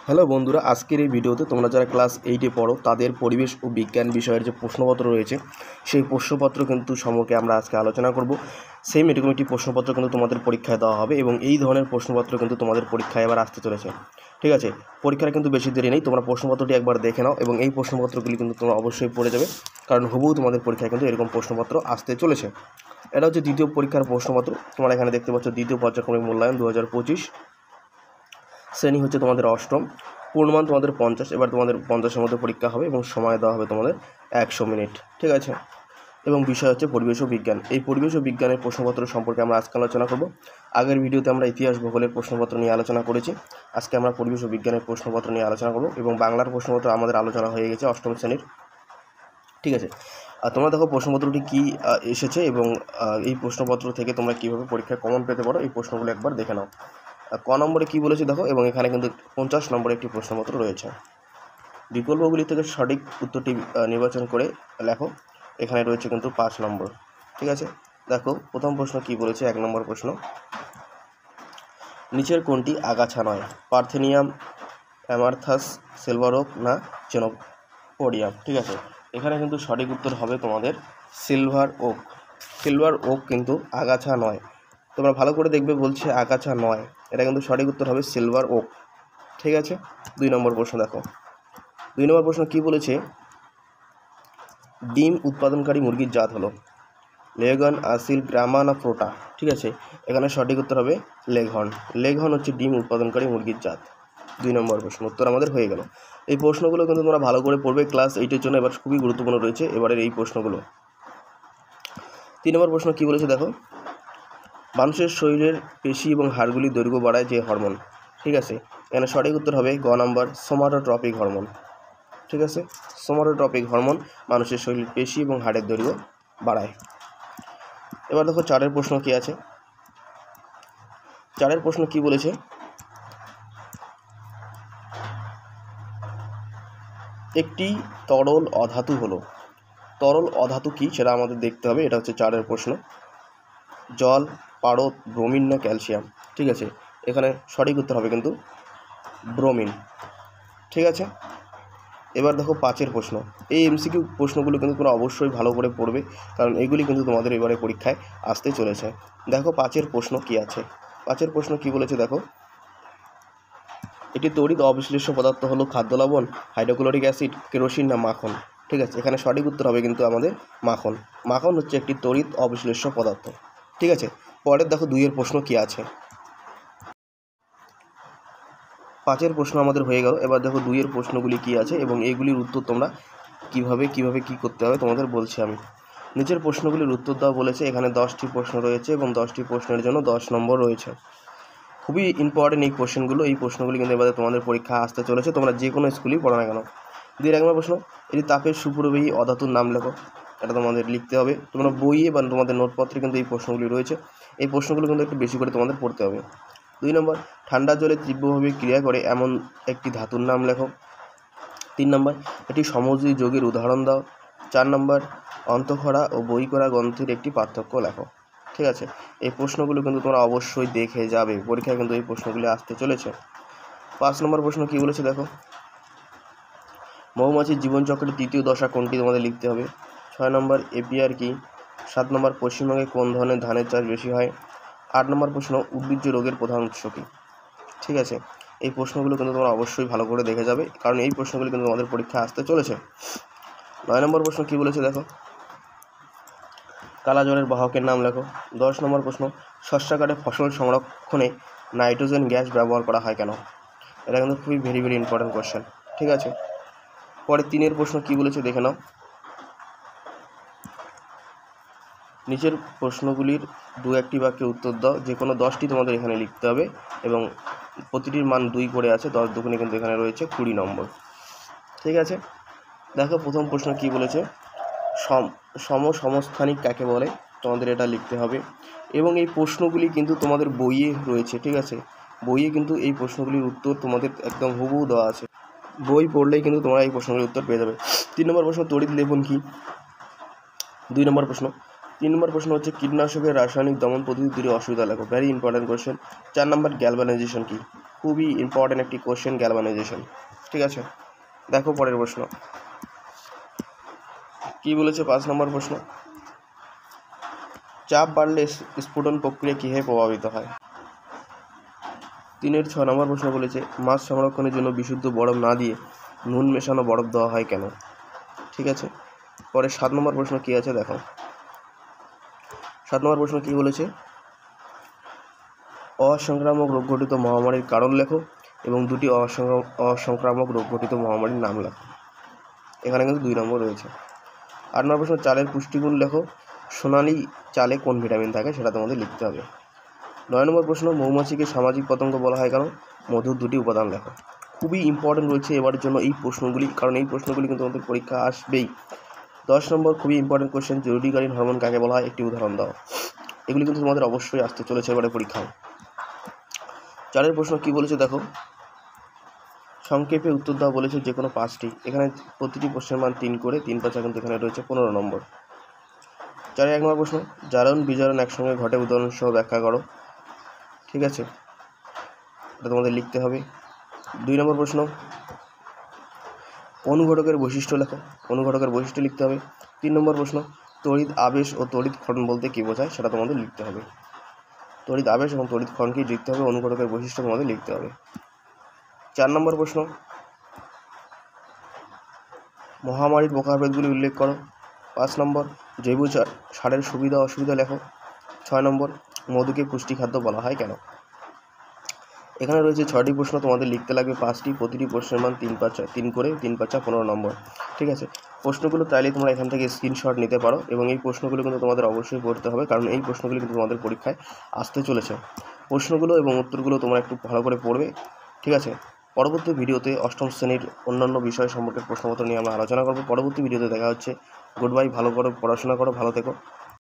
Hello বন্ধুরা, আজকের এই ভিডিওতে তোমরা যারা ক্লাস 8-এ পড়ো তাদের পরিবেশ ও বিজ্ঞান বিষয়ের যে প্রশ্নপত্র রয়েছে সেই প্রশ্নপত্র কিন্তু সম্পর্কে আমরা আজকে আলোচনা করব। সেম এরকম একটি প্রশ্নপত্র কিন্তু তোমাদের পরীক্ষায় দেওয়া হবে এবং এই ধরনের প্রশ্নপত্র কিন্তু তোমাদের পরীক্ষায় এবার আসতে চলেছে। ঠিক আছে, পরীক্ষার কিন্তু বেশি দেরি নেই, তোমরা প্রশ্নপত্রটি একবার দেখে নাও এবং এই প্রশ্নপত্রগুলি কিন্তু তোমরা অবশ্যই পড়ে যাবে, কারণ হুবহু তোমাদের পরীক্ষায় কিন্তু এরকম প্রশ্নপত্র আসতে চলেছে। এটা হচ্ছে দ্বিতীয় পরীক্ষার প্রশ্নপত্র। তোমরা এখানে দেখতে পাচ্ছ দ্বিতীয় পর্যায়ক্রমিক মূল্যায়ন 2025, শ্রেণী হচ্ছে তোমাদের অষ্টম, পূর্ণমান তোমাদের 50। এবার তোমাদের 50-এর মধ্যে পরীক্ষা হবে এবং সময় দেওয়া হবে তোমাদের 100 মিনিট। ঠিক আছে, এবং বিষয় হচ্ছে পরিবেশ ও বিজ্ঞান। এই পরিবেশ ও বিজ্ঞানের প্রশ্নপত্র সম্পর্কে আমরা আজকে আলোচনা করব। আগের ভিডিওতে আমরা ইতিহাস ভূগোলের প্রশ্নপত্র নিয়ে আলোচনা করেছি, আজকে আমরা পরিবেশ ও বিজ্ঞানের প্রশ্নপত্র নিয়ে আলোচনা করব এবং বাংলার প্রশ্নপত্র আমাদের আলোচনা হয়ে গেছে অষ্টম শ্রেণীর। ঠিক আছে, আর তোমরা দেখো প্রশ্নপত্রটি কী এসেছে এবং এই প্রশ্নপত্র থেকে তোমরা কীভাবে পরীক্ষায় কমন পেতে পারো এই প্রশ্নগুলো একবার দেখে নাও। ক নম্বরে কী বলেছে দেখো, এবং এখানে কিন্তু 50 নম্বরে একটি প্রশ্নপত্র রয়েছে। বিকল্পগুলি থেকে সঠিক উত্তরটি নির্বাচন করে লেখো। এখানে রয়েছে কিন্তু 5 নম্বর। ঠিক আছে, দেখো প্রথম প্রশ্ন কী বলেছে। 1 নম্বর প্রশ্ন, নিচের কোনটি আগাছা নয়? পার্থেনিয়াম, অ্যামারথাস, সিলভার ওক না জেনোপোডিয়াম? ঠিক আছে, এখানে কিন্তু সঠিক উত্তর হবে তোমাদের সিলভার ওক। সিলভার ওক কিন্তু আগাছা নয়, তোমরা ভালো করে দেখবে, বলছে আগাছা নয়, এটা কিন্তু সঠিক উত্তর হবে সিলভার ওক। ঠিক আছে, 2 নম্বর প্রশ্ন দেখো। 2 নম্বর প্রশ্ন কী বলেছে, ডিম উৎপাদনকারী মুরগির জাত হলো লেগহর্ন, আসিল, ব্রাহ্মা না প্রোটা? ঠিক আছে, এখানে সঠিক উত্তর হবে লেগহর্ন। লেগহর্ন হচ্ছে ডিম উৎপাদনকারী মুরগির জাত। 2 নম্বর প্রশ্ন উত্তর আমাদের হয়ে গেল। এই প্রশ্নগুলো কিন্তু তোমরা ভালো করে পড়বে, ক্লাস 8-এর জন্য এবার খুবই গুরুত্বপূর্ণ রয়েছে এবারের এই প্রশ্নগুলো। 3 নম্বর প্রশ্ন কী বলেছে দেখো, মানুষের শরীরের পেশি এবং হাড়গুলির দৈর্ঘ্য বাড়ায় যে হরমোন? ঠিক আছে, এখানে সঠিক উত্তর হবে গ নম্বর সোমাটোট্রপিক হরমোন। ঠিক আছে, সোমাটোট্রপিক হরমোন মানুষের শরীরের পেশি এবং হাড়ের দৈর্ঘ্য বাড়ায়। এবার দেখো 4-এর প্রশ্ন কী আছে। 4-এর প্রশ্ন কী বলেছে, একটি তরল অধাতু হলো, তরল অধাতু কী সেটা আমাদের দেখতে হবে। এটা হচ্ছে 4-এর প্রশ্ন। জল, পারদ, ব্রোমিন না ক্যালসিয়াম? ঠিক আছে, এখানে সঠিক উত্তর হবে কিন্তু ব্রোমিন। ঠিক আছে, এবার দেখো 5-এর প্রশ্ন। এই এমসিকিউ প্রশ্নগুলো কিন্তু তোমরা অবশ্যই ভালো করে পড়বে, কারণ এগুলি কিন্তু তোমাদের এবারে পরীক্ষায় আসতে চলেছে। দেখো 5-এর প্রশ্ন কি আছে। 5-এর প্রশ্ন কি বলেছে দেখো, এটি তড়িৎ অবিশ্লেষ্য পদার্থ হলো খাদ্য লবণ, হাইড্রোক্লোরিক অ্যাসিড, কেরোসিন না মাখন? ঠিক আছে, এখানে সঠিক উত্তর হবে কিন্তু আমাদের মাখন। মাখন হচ্ছে একটি তড়িৎ অবিশ্লেষ্য পদার্থ। ঠিক আছে, পরের দেখো 2-এর প্রশ্ন কি আছে। 5-এর প্রশ্ন আমাদের হয়ে গেল। এবার দেখো 2-এর প্রশ্নগুলি কি আছে এবং এইগুলির উত্তর তোমরা কিভাবে কি করতে হবে তোমাদের বলছি আমি। নিচের প্রশ্নগুলির উত্তর দাও বলেছে। এখানে 10টি প্রশ্ন রয়েছে এবং 10টি প্রশ্নের জন্য 10 নম্বর রয়েছে। খুবই ইম্পর্টেন্ট এই কোশ্চেনগুলো। এই প্রশ্নগুলি কিন্তু এবারে তোমাদের পরীক্ষা আসতে চলেছে, তোমরা যে কোনো স্কুলেই পড়ো না কেন। 2 নম্বর প্রশ্ন, এটি তাপের সুপ্রবাহী অধাতুর নাম লেখো। এটা তোমাদের লিখতে হবে। তোমরা বইয়ে বা তোমাদের নোটপত্রে কিন্তু এই প্রশ্নগুলি রয়েছে। এই প্রশ্নগুলো কিন্তু একটু বেশি করে তোমাদের পড়তে হবে। 2 নম্বর, ঠান্ডা জলে তীব্রভাবে ক্রিয়া করে এমন একটি ধাতুর নাম লেখো। 3 নম্বর, এটি সমযোজী যোগের উদাহরণ দাও। 4 নম্বর, অন্তঃক্ষরা ও বহিঃক্ষরা গ্রন্থির একটি পার্থক্য লেখো। ঠিক আছে, এই প্রশ্নগুলো কিন্তু তোমরা অবশ্যই দেখে যাবে, পরীক্ষায় কিন্তু এই প্রশ্নগুলি আসতে চলেছে। 5 নম্বর প্রশ্ন কী বলেছে দেখো, মৌমাছির জীবনচক্রের তৃতীয় দশা কোনটি তোমাদের লিখতে হবে। 6 নম্বর, এপিআর কি? 7 নম্বর, পশ্চিমবঙ্গে কোন ধরনের ধানের চাষ বেশি হয়? 8 নম্বর প্রশ্ন, উদ্ভিজ্জ রোগের প্রধান উৎস কী? ঠিক আছে, এই প্রশ্নগুলো কিন্তু তোমরা অবশ্যই ভালো করে দেখে যাবে, কারণ এই প্রশ্নগুলো কিন্তু তোমাদের পরীক্ষায় আসতে চলেছে। 9 নম্বর প্রশ্ন কী বলেছে দেখো, কালা জ্বরের বাহকের নাম লেখো। 10 নম্বর প্রশ্ন, শস্যাগারে ফসল সংরক্ষণে নাইট্রোজেন গ্যাস ব্যবহার করা হয় কেন? এটা কিন্তু খুবই ভেরি ইম্পর্টেন্ট কোশ্চেন। ঠিক আছে, পরে 3-এর প্রশ্ন কী বলেছে দেখে নাও। নিচের প্রশ্নগুলির 2-1টি বাক্যে উত্তর দাও। যে কোনো 10টি তোমাদের এখানে লিখতে হবে এবং প্রতিটির মান 2 করে আছে, 10 দুগুণে কিন্তু এখানে রয়েছে 20 নম্বর। ঠিক আছে, দেখো প্রথম প্রশ্ন কি বলেছে, সমস্থানিক কাকে বলে? তোমাদের এটা লিখতে হবে এবং এই প্রশ্নগুলি কিন্তু তোমাদের বইয়ে রয়েছে। ঠিক আছে, বইয়ে কিন্তু এই প্রশ্নগুলির উত্তর তোমাদের একদম হুবহু দেওয়া আছে, বই পড়লেই কিন্তু তোমরা এই প্রশ্নগুলির উত্তর পেয়ে যাবে। 3 নম্বর প্রশ্ন, তড়িৎ লেপন কী? 2 নম্বর প্রশ্ন। 3 নম্বর প্রশ্ন হচ্ছে কীটনাশকের রাসায়নিক দমন পদ্ধতি 2টি অসুবিধা লেখো। Very important question. 4 নম্বর, গ্যালভানাইজেশন কী? খুবই ইম্পর্টেন্ট একটি কোশ্চেন গ্যালভানাইজেশন। ঠিক আছে, দেখো পরের প্রশ্ন কি বলেছে। 5 নম্বর প্রশ্ন, চাপ বাড়লে স্ফুটন প্রক্রিয়া কীভাবে প্রভাবিত হয়। 3-এর 6 নম্বর প্রশ্ন বলেছে মাছ সংরক্ষণের জন্য বিশুদ্ধ বরফ না দিয়ে নুন মেশানো বরফ দেওয়া হয় কেন। ঠিক আছে, পরে 7 নম্বর প্রশ্ন কী আছে দেখো। 7 নম্বর প্রশ্ন কী বলেছে, অসংক্রামক রোগ ঘটিত মহামারীর কারণ লেখো এবং 2টি অসংক্রামক রোগ ঘটিত মহামারীর নাম লেখো। এখানে কিন্তু 2 নম্বর রয়েছে। 8 নম্বর প্রশ্ন, চালের পুষ্টিগুণ লেখো, সোনালি চালে কোন ভিটামিন থাকে সেটা তোমাদের লিখতে হবে। 9 নম্বর প্রশ্ন, মৌমাছিকে সামাজিক পতঙ্গ বলা হয় কেন, মধুর 2টি উপাদান লেখো। খুবই ইম্পর্টেন্ট রয়েছে এবারের জন্য এই প্রশ্নগুলি, কারণ এই প্রশ্নগুলি কিন্তু তোমাদের পরীক্ষা আসবেই। 10 নম্বর খুবই ইম্পর্টেন্ট কোশ্চেন, জরুরিকালীন হরমোন কাকে বলা হয়, একটি উদাহরণ দাও। এগুলি কিন্তু তোমাদের অবশ্যই আসতে চলেছে এবারে পরীক্ষায়। 4-এর প্রশ্ন কি বলেছে দেখো, সংক্ষেপে উত্তর দাও বলেছে যে কোনো 5টি। এখানে প্রতিটি প্রশ্নের মান 3 করে, 3 5 কিন্তু এখানে রয়েছে 15 নম্বর। 4-এর 1 নম্বর প্রশ্ন, জারণ বিজারণ একসঙ্গে ঘটে উদাহরণ সহ ব্যাখ্যা করো। ঠিক আছে, এটা তোমাদের লিখতে হবে। 2 নম্বর প্রশ্ন, অনুঘটকের বৈশিষ্ট্য লেখো, অনুঘটকের বৈশিষ্ট্য লিখতে হবে। 3 নম্বর প্রশ্ন, তড়িৎ আবেশ ও তড়িৎ ক্ষরণ বলতে কী বোঝায় সেটা তোমাদের লিখতে হবে। তড়িৎ আবেশ এবং তড়িৎ ক্ষরণকেই লিখতে হবে, অনুঘটকের বৈশিষ্ট্য তোমাদের লিখতে হবে। 4 নম্বর প্রশ্ন, মহামারীর প্রকারভেদগুলি উল্লেখ করো। 5 নম্বর, জৈব সারের সুবিধা অসুবিধা লেখো। 6 নম্বর, মধুকে পুষ্টি খাদ্য বলা হয় কেন। এখানে রয়েছে 6টি প্রশ্ন, তোমাদের লিখতে লাগবে 5টি, প্রতিটি প্রশ্নের মান 3 করে, 3 5 15 নম্বর। ঠিক আছে, প্রশ্নগুলো চাইলে তোমরা এখান থেকে স্ক্রিনশট নিতে পারো এবং এই প্রশ্নগুলো কিন্তু তোমাদের অবশ্যই পড়তে হবে, কারণ এই প্রশ্নগুলো কিন্তু তোমাদের পরীক্ষায় আসতে চলেছে। প্রশ্নগুলো এবং উত্তরগুলো তোমরা একটু ভালো করে পড়বে। ঠিক আছে, পরবর্তী ভিডিওতে 8ম শ্রেণীর অন্যান্য বিষয় সম্পর্কে প্রশ্নপত্র নিয়ে আমরা আলোচনা করব। পরবর্তী ভিডিওতে দেখা হচ্ছে। গুড বাই, ভালো করে পড়াশোনা করো, ভালো থেকো।